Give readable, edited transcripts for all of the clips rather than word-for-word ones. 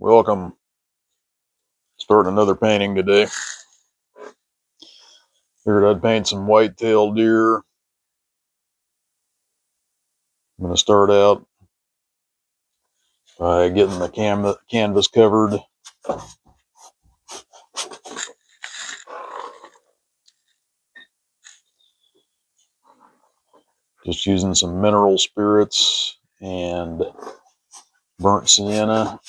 Welcome. Starting another painting today. Figured I'd paint some white-tailed deer. I'm going to start out by getting the canvas covered. Just using some mineral spirits and burnt sienna.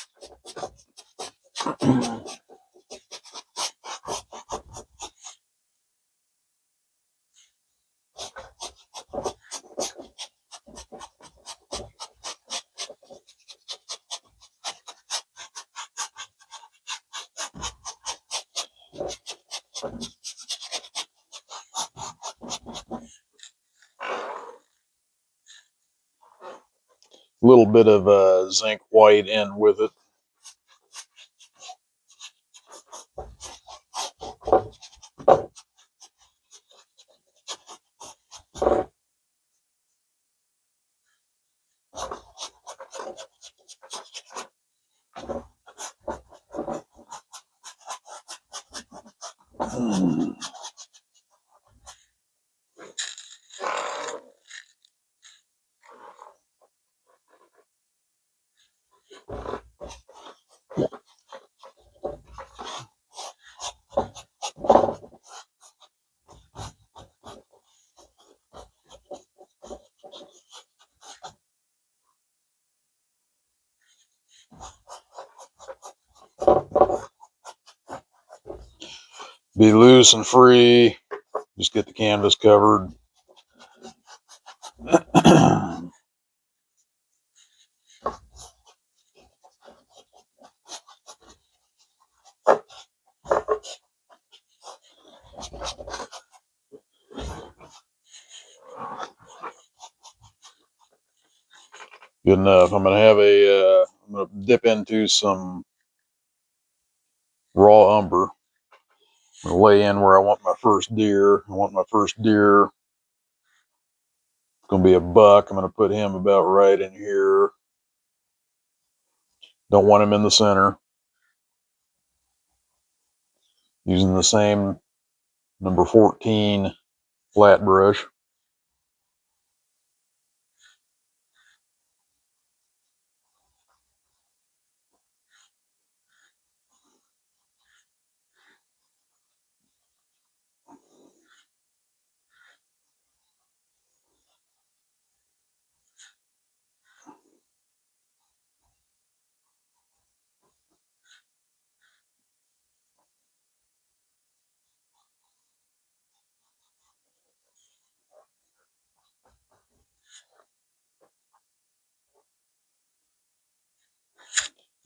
A little bit of zinc white in with it. Be loose and free. Just get the canvas covered. Good enough. I'm gonna dip into some raw umber. I'm gonna lay in where I want my first deer. I want my first deer. It's gonna be a buck. I'm gonna put him about right in here. Don't want him in the center. Using the same number 14 flat brush.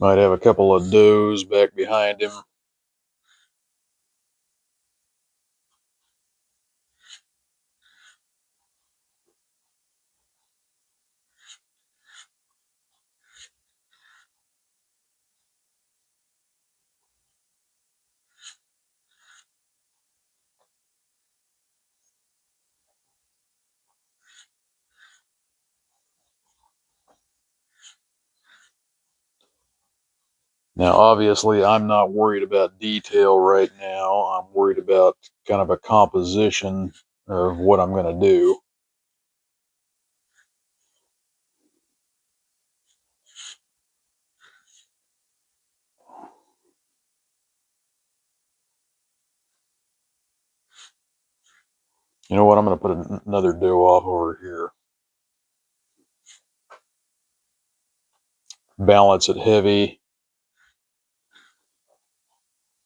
Might have a couple of does back behind him. Now, obviously, I'm not worried about detail right now. I'm worried about kind of a composition of what I'm going to do. You know what? I'm going to put another doe off over here. Balance it heavy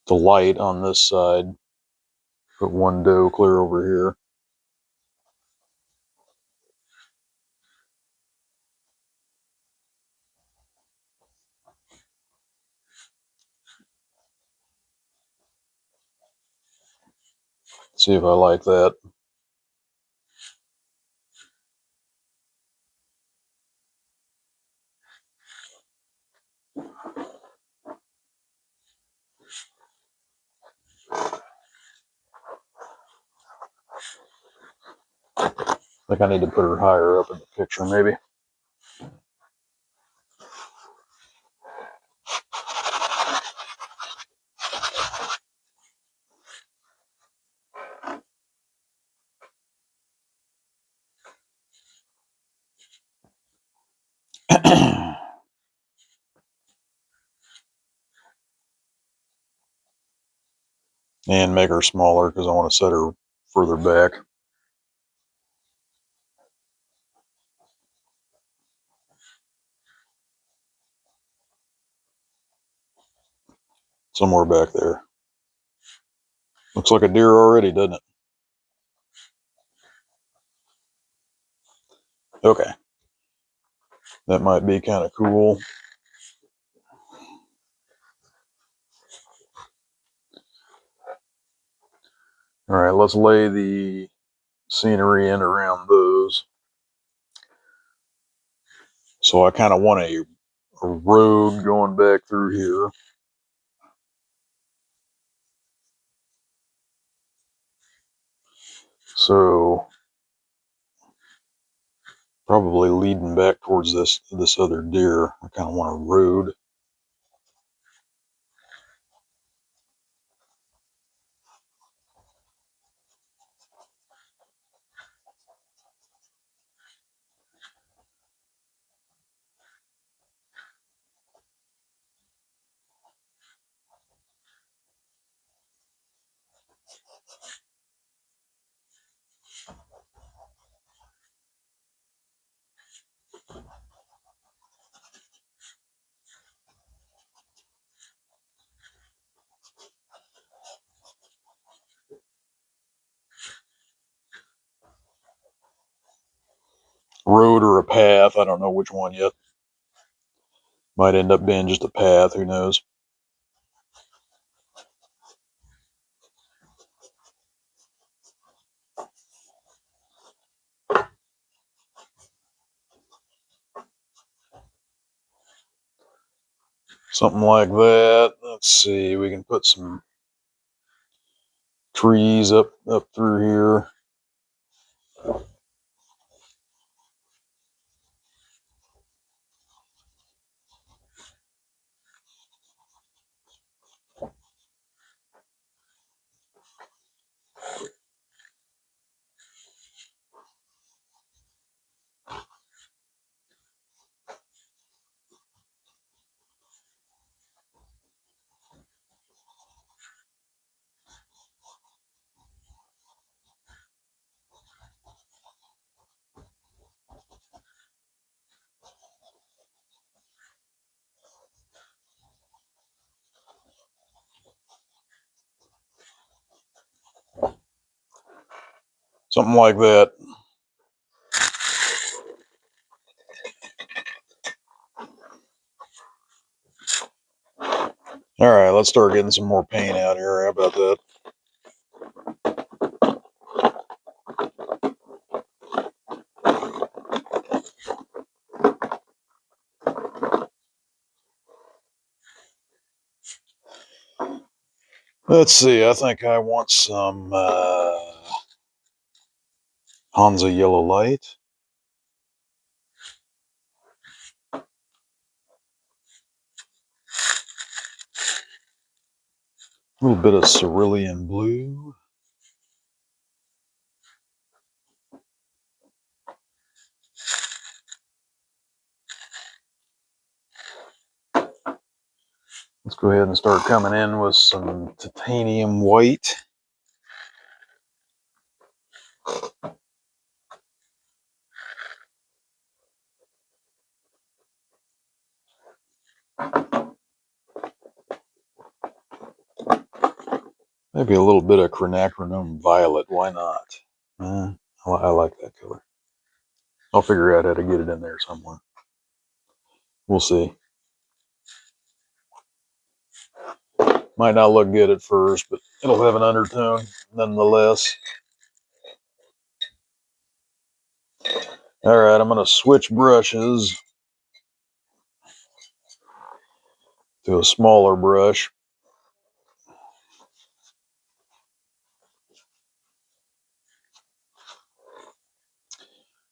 to light on this side. Put one doe clear over here. See if I like that. I think I need to put her higher up in the picture, maybe. and make her smaller because I want to set her further back. Somewhere back there. Looks like a deer already, doesn't it? Okay. That might be kind of cool. All right, let's lay the scenery in around those. So I kind of want a road going back through here. So probably leading back towards this other deer. I kind of want a road. Road or a path. I don't know which one yet. Might end up being just a path. Who knows? Something like that. Let's see. We can put some trees up through here. Something like that. All right, let's start getting some more paint out here. How about that? Let's see. I think I want some Hansa yellow light. A little bit of cerulean blue. Let's go ahead and start coming in with some titanium white. Maybe a little bit of quinacridone violet. Why not? I like that color. I'll figure out how to get it in there somewhere. We'll see. Might not look good at first, but it'll have an undertone nonetheless. All right, I'm going to switch brushes to a smaller brush.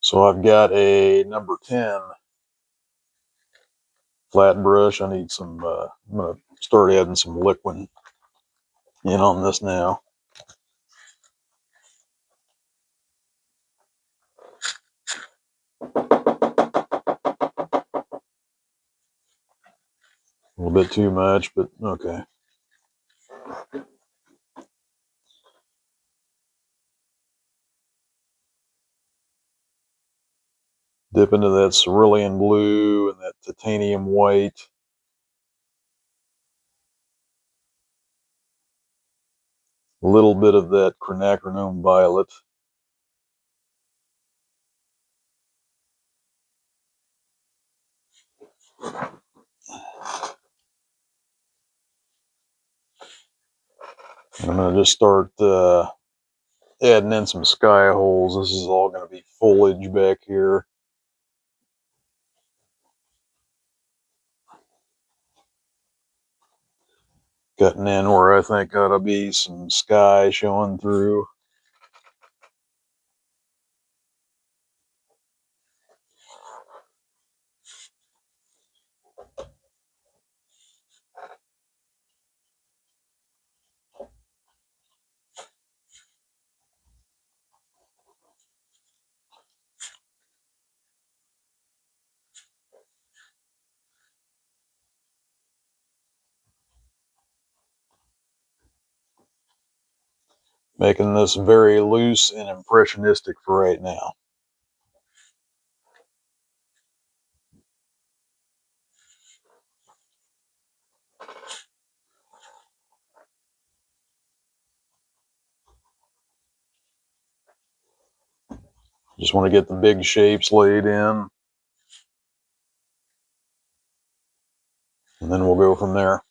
So I've got a number 10 flat brush. I need some, I'm going to start adding some liquid in on this now. A little bit too much, but okay. Dip into that cerulean blue and that titanium white. A little bit of that quinacridone violet. I'm going to just start adding in some sky holes. This is all going to be foliage back here. Cutting in where I think ought to be some sky showing through. Making this very loose and impressionistic for right now. Just want to get the big shapes laid in, and then we'll go from there.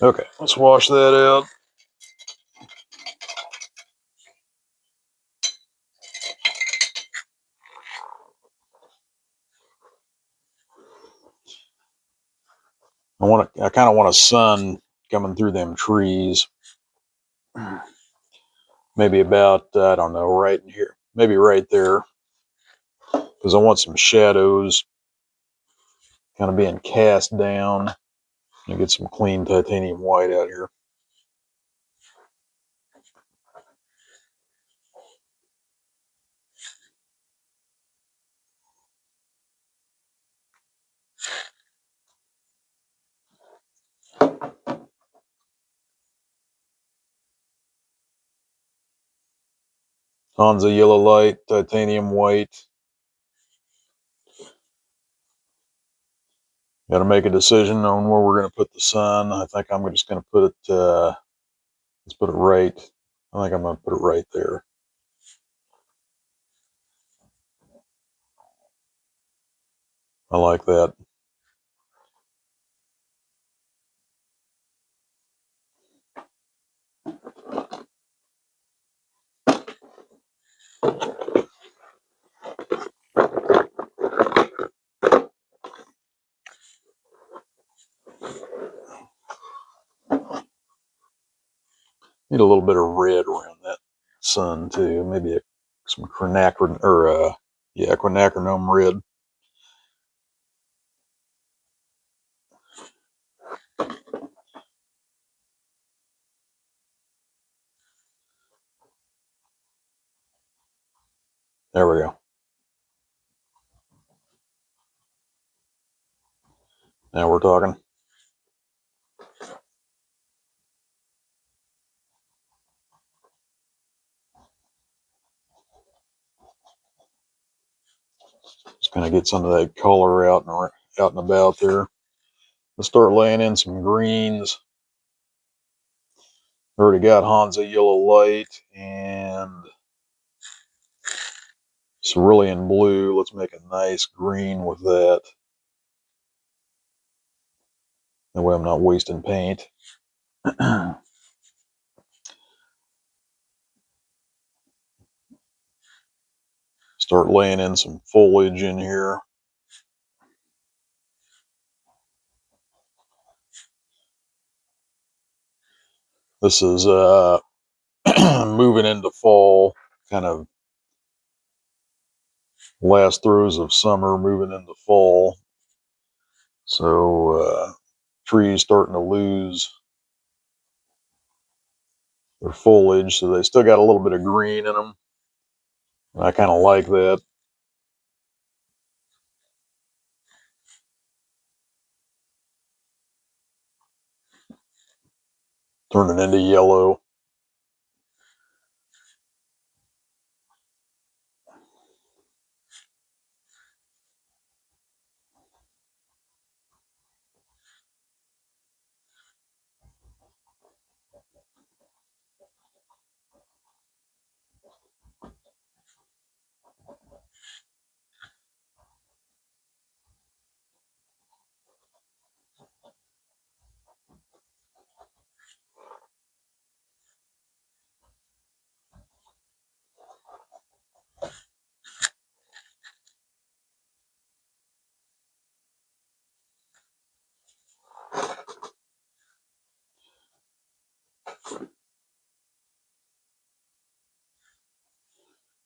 Okay, let's wash that out. I kind of want a sun coming through them trees. Maybe about, I don't know, right in here. Maybe right there. Because I want some shadows kind of being cast down. And get some clean titanium white out here. Hansa yellow light, titanium white. Got to make a decision on where we're going to put the sun. I think I'm just going to put it, let's put it right. I think I'm going to put it right there. I like that. Need a little bit of red around that sun too. Maybe some quinacridone or quinacridone red. There we go. Now we're talking. Just kind of get some of that color out and about there. Let's start laying in some greens. Already got Hansa yellow light and cerulean blue. Let's make a nice green with that. That way I'm not wasting paint. Start laying in some foliage in here. This is moving into fall, kind of last throes of summer, moving into fall. So trees starting to lose their foliage, so they still got a little bit of green in them. I kind of like that. turning into yellow.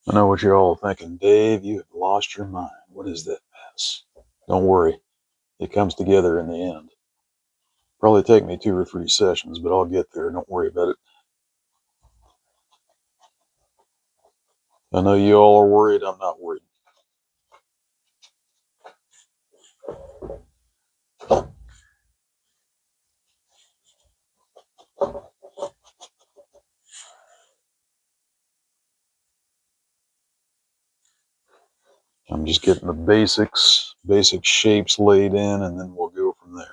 I know what you're all thinking. Dave, you have lost your mind. What is that mess? Don't worry. It comes together in the end. Probably take me 2 or 3 sessions, but I'll get there. Don't worry about it. I know you all are worried. I'm not worried. I'm just getting the basic shapes laid in, and then we'll go from there.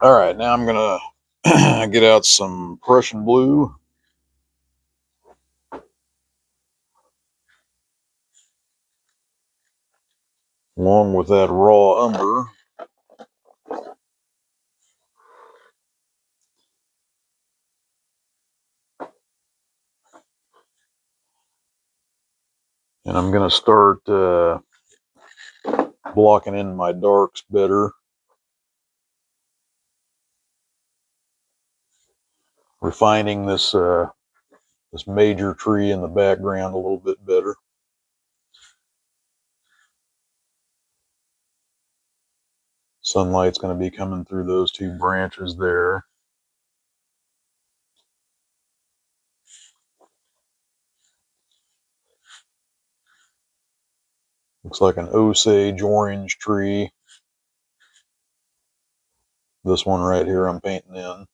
All right, now I'm going to get out some Prussian blue. Along with that raw umber. And I'm going to start blocking in my darks better. Refining this major tree in the background a little bit better. Sunlight's going to be coming through those 2 branches there. Looks like an Osage orange tree. This one right here I'm painting in.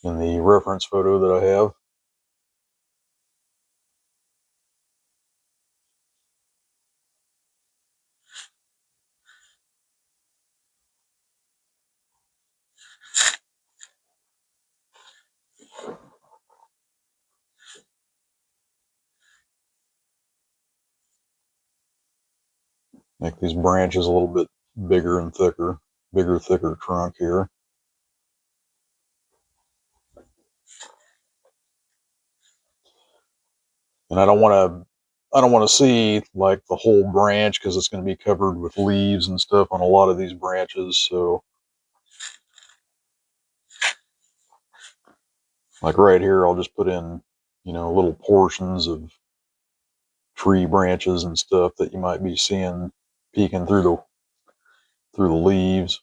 In the reference photo that I have. Make these branches a little bit bigger and thicker. Bigger, thicker trunk here. And I don't want to see like the whole branch because it's going to be covered with leaves and stuff on a lot of these branches. So like right here, I'll just put in, little portions of tree branches and stuff that you might be seeing peeking through the leaves.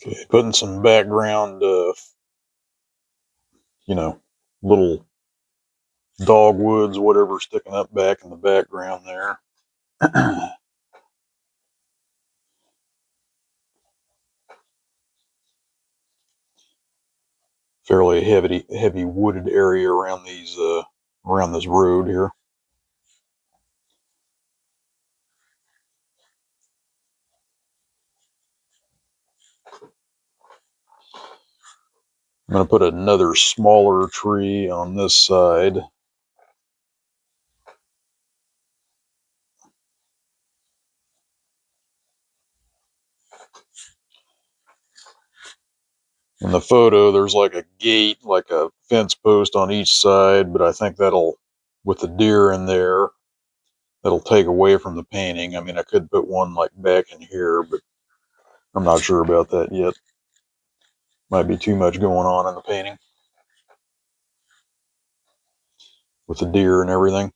Okay, putting some background, you know, little dogwoods, whatever, sticking up back in the background there. Fairly heavy wooded area around around this road here. I'm going to put another smaller tree on this side. In the photo, there's like a gate, like a fence post on each side, but I think that'll, with the deer in there, that'll take away from the painting. I mean, I could put one like back in here, but I'm not sure about that yet. Might be too much going on in the painting with the deer and everything.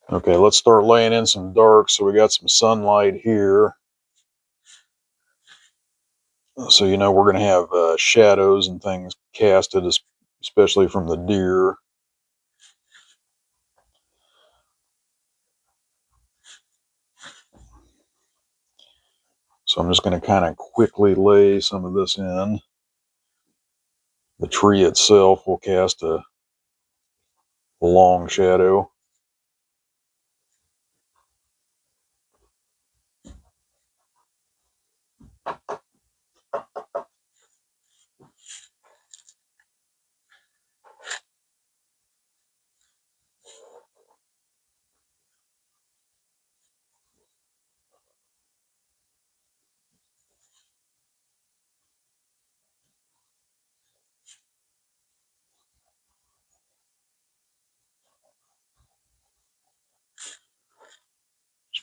Okay, let's start laying in some dark. So we got some sunlight here. So you know we're going to have shadows and things casted, especially from the deer. So I'm just going to kind of quickly lay some of this in. The tree itself will cast a long shadow.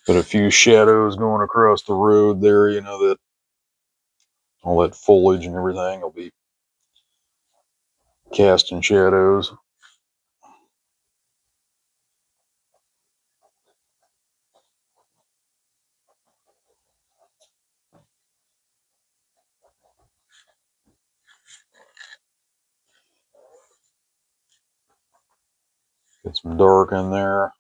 Put a few shadows going across the road there, you know, that all that foliage and everything will be casting shadows. Get some dark in there.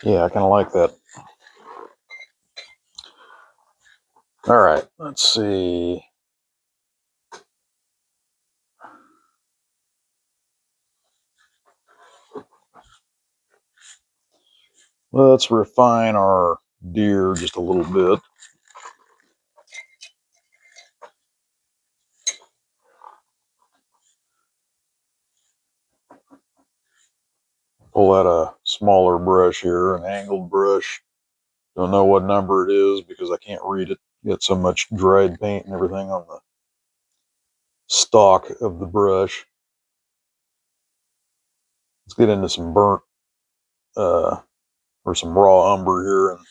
Yeah, I kind of like that. All right, let's see. Let's refine our deer just a little bit. Pull out a smaller brush here, an angled brush. Don't know what number it is because I can't read it. Got so much dried paint and everything on the stalk of the brush. Let's get into some burnt or some raw umber here and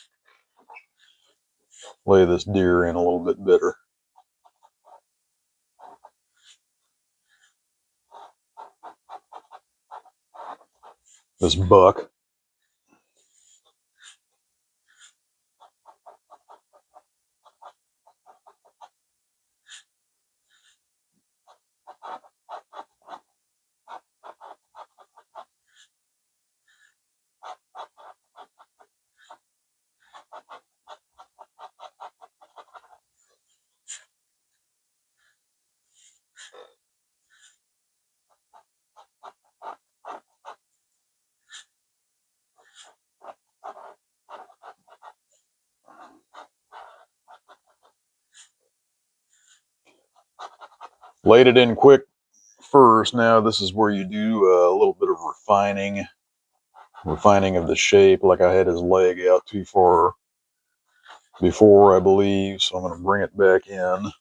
lay this deer in a little bit better. This buck. Laid it in quick first. Now this is where you do a little bit of refining of the shape. Like I had his leg out too far before, I believe, so I'm going to bring it back in.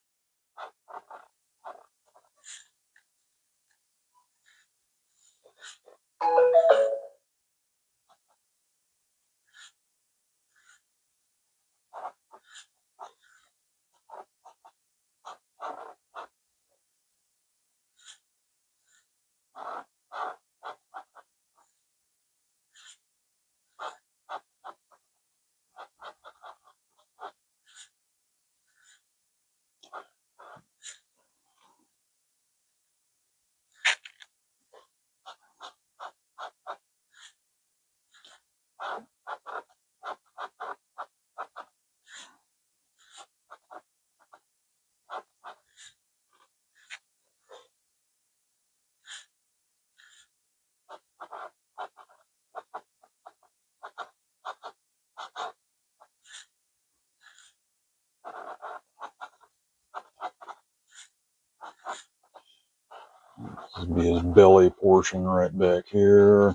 This would be his belly portion right back here.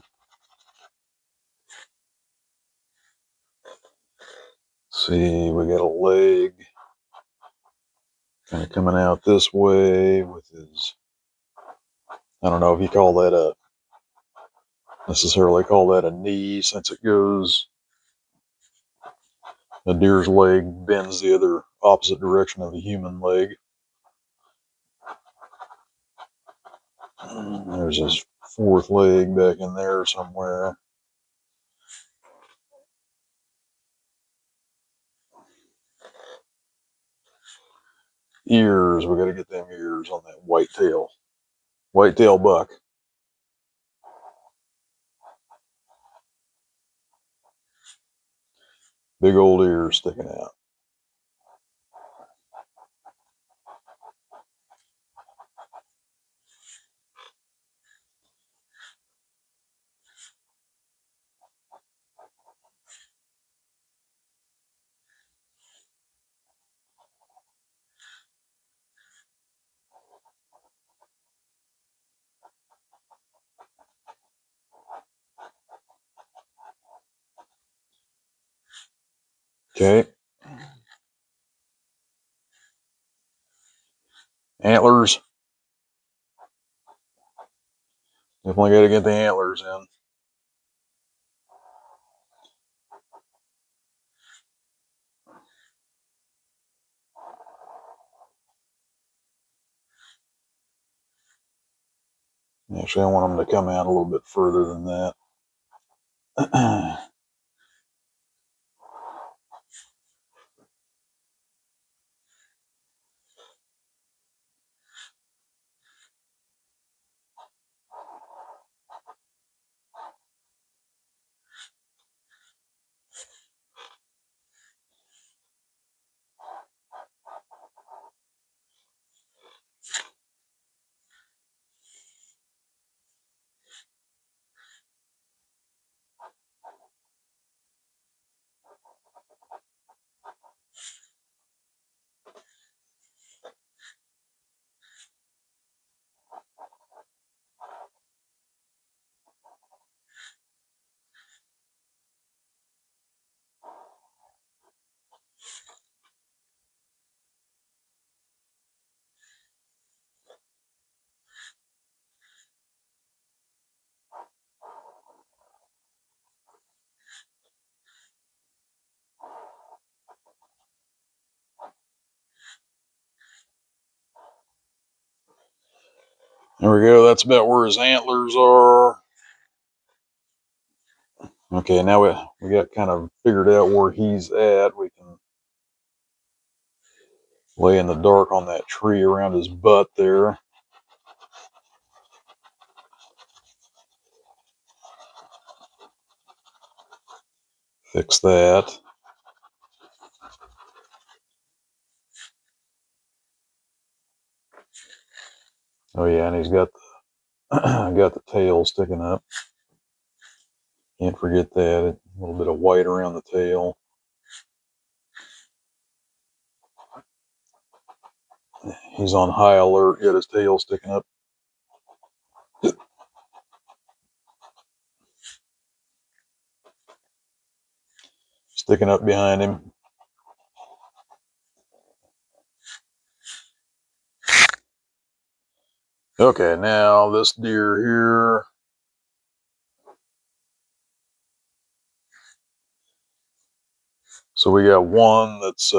See, we got a leg kind of coming out this way with his, I don't know if you call that necessarily call that a knee, since it goes, a deer's leg bends the other opposite direction of the human leg. There's his fourth leg back in there somewhere. Ears, we got to get them ears on that whitetail buck. Big old ears sticking out. Okay. Antlers. Definitely got to get the antlers in. Actually, I want them to come out a little bit further than that. There we go. That's about where his antlers are. Okay, now we got kind of figured out where he's at. We can lay in the dark on that tree around his butt there. Fix that. Oh yeah, and he's got got the tail sticking up. Can't forget that. A little bit of white around the tail. He's on high alert, yet his tail sticking up. Sticking up behind him. Okay, now this deer here. So we got one that's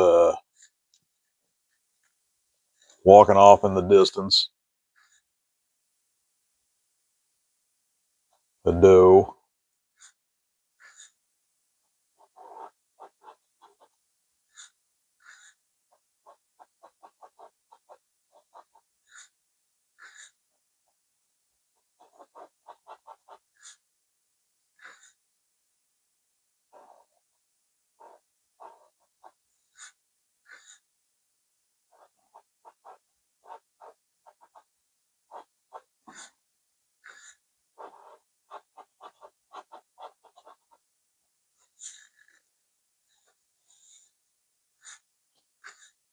walking off in the distance. A doe.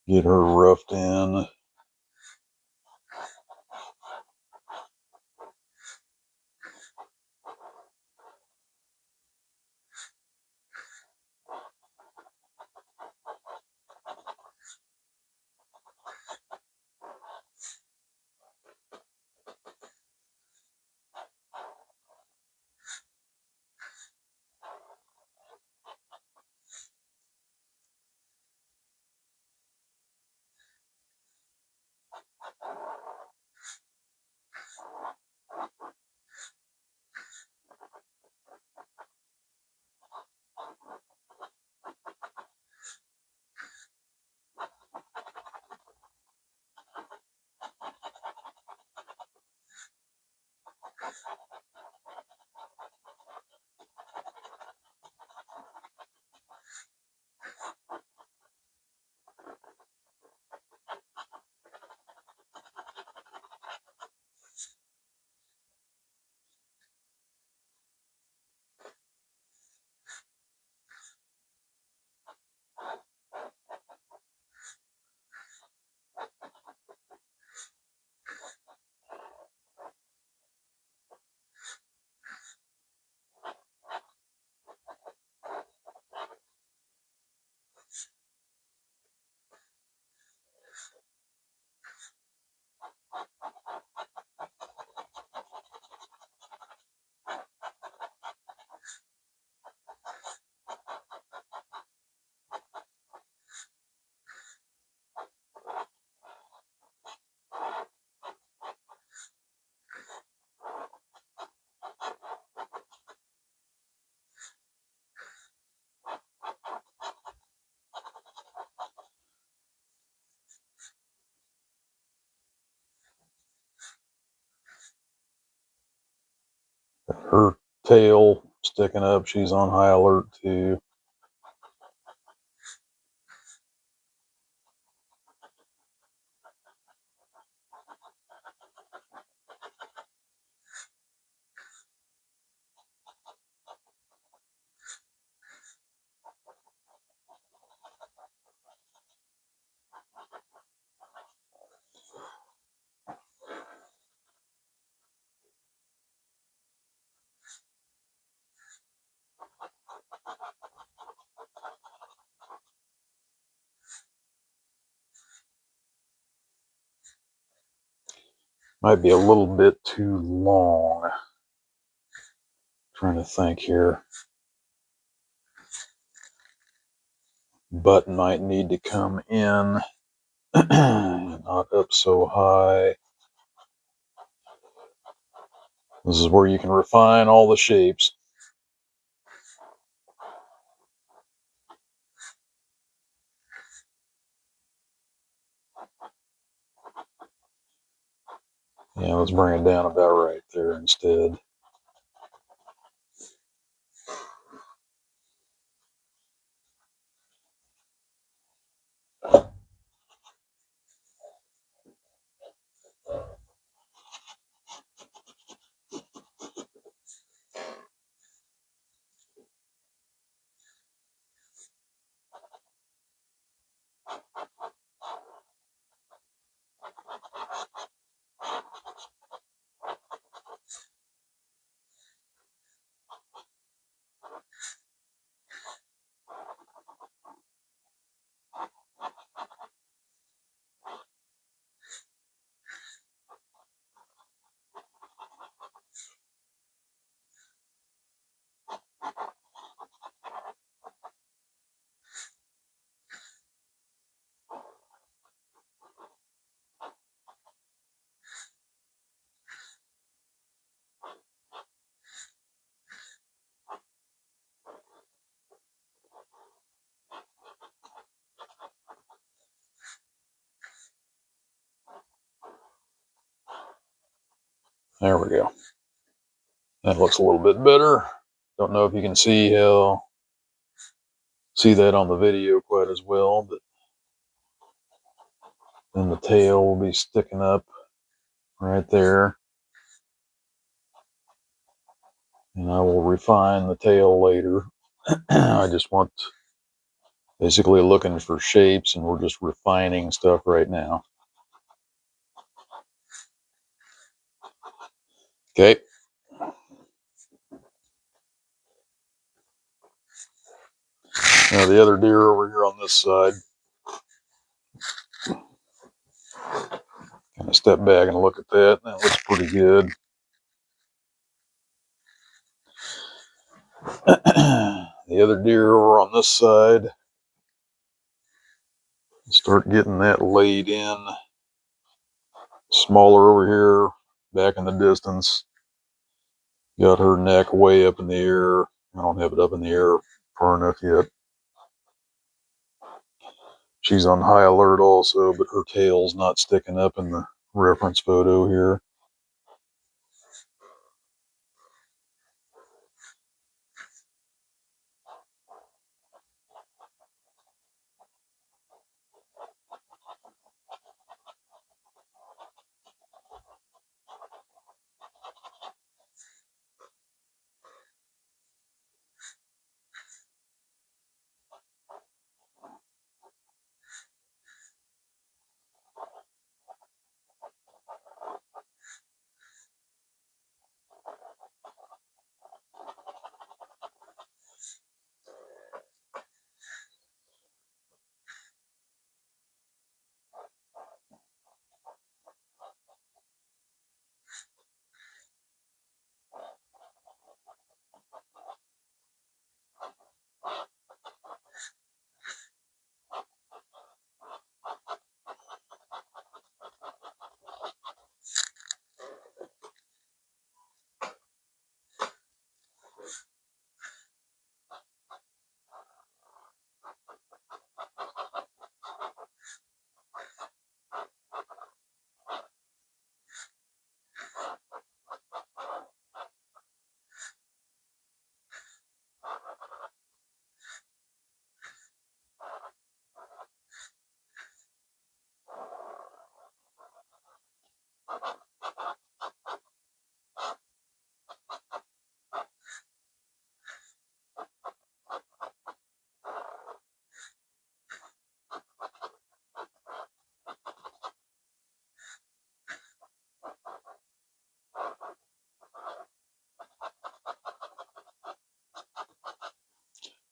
Get her roughed in. tail sticking up. She's on high alert too. Might be a little bit too long. Trying to think here. Butt might need to come in, not up so high. This is where you can refine all the shapes. Yeah, let's bring it down about right there instead. There we go. That looks a little bit better. Don't know if you can see that on the video quite as well, but then the tail will be sticking up right there. And I will refine the tail later. I just want basically looking for shapes, and we're just refining stuff right now. Okay. Now the other deer over here on this side. Kind of step back and look at that. That looks pretty good. The other deer over on this side. Start getting that laid in. Smaller over here, back in the distance. Got her neck way up in the air. I don't have it up in the air far enough yet. She's on high alert also, but her tail's not sticking up in the reference photo here.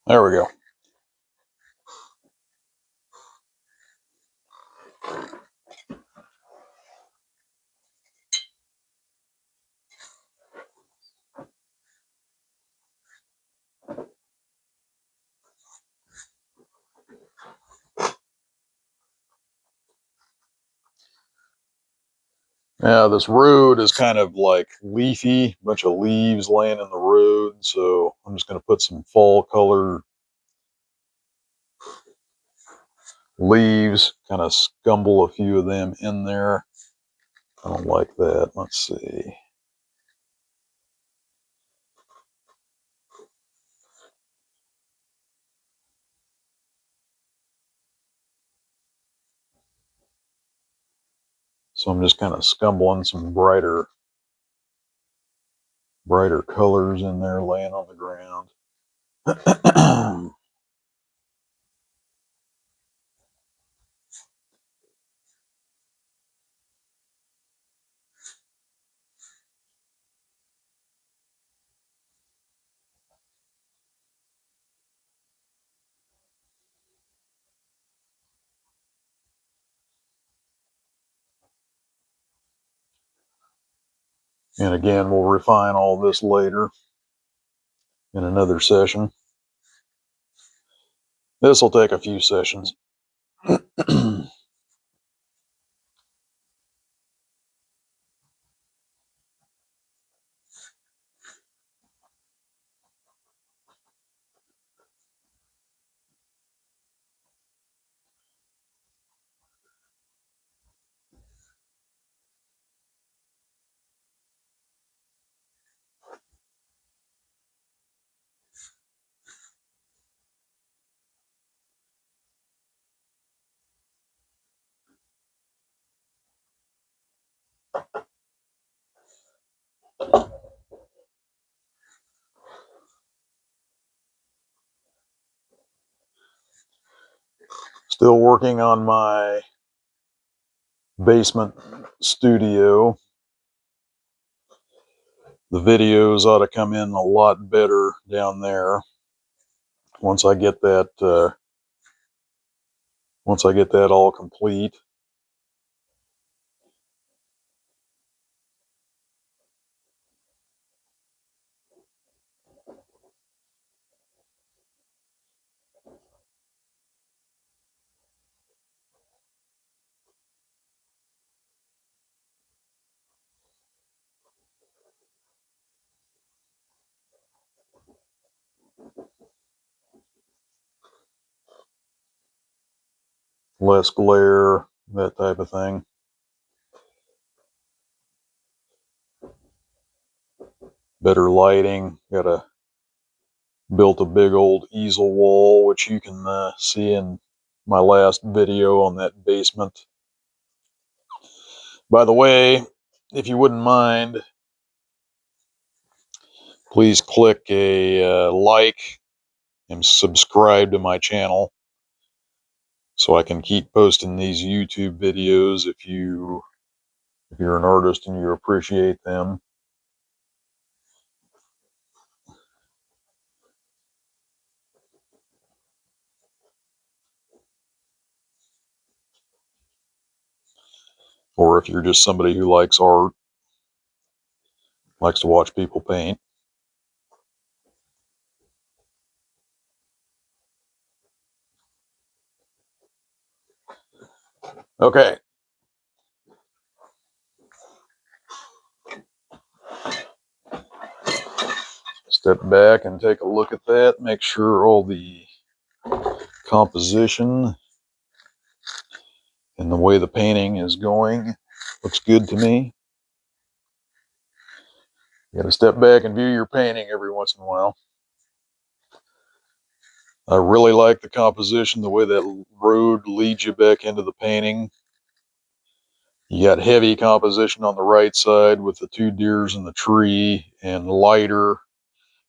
There we go. Now this road is kind of like leafy, a bunch of leaves laying in the road. So I'm just going to put some fall color leaves, kind of scumble a few of them in there. I don't like that. Let's see. So I'm just kind of scumbling some brighter colors in there laying on the ground. And again, we'll refine all this later in another session. This will take a few sessions. Still working on my basement studio. The videos ought to come in a lot better down there once I get that all complete. Less glare, that type of thing. Better lighting. Built a big old easel wall, which you can see in my last video on that basement. By the way, if you wouldn't mind, please click a like and subscribe to my channel so I can keep posting these YouTube videos if you're an artist and you appreciate them. Or if you're just somebody who likes art, likes to watch people paint. Okay. Step back and take a look at that. Make sure all the composition and the way the painting is going looks good to me. You got to step back and view your painting every once in a while. I really like the composition, the way that road leads you back into the painting. You got heavy composition on the right side with the two deers in the tree, and lighter,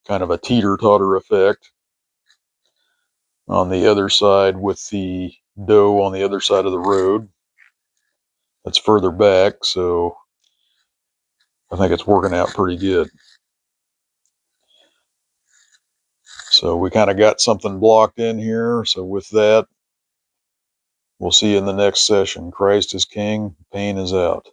kind of a teeter-totter effect on the other side with the doe on the other side of the road. That's further back, so I think it's working out pretty good. So we kind of got something blocked in here. So with that, we'll see you in the next session. Christ is King. Paine is out.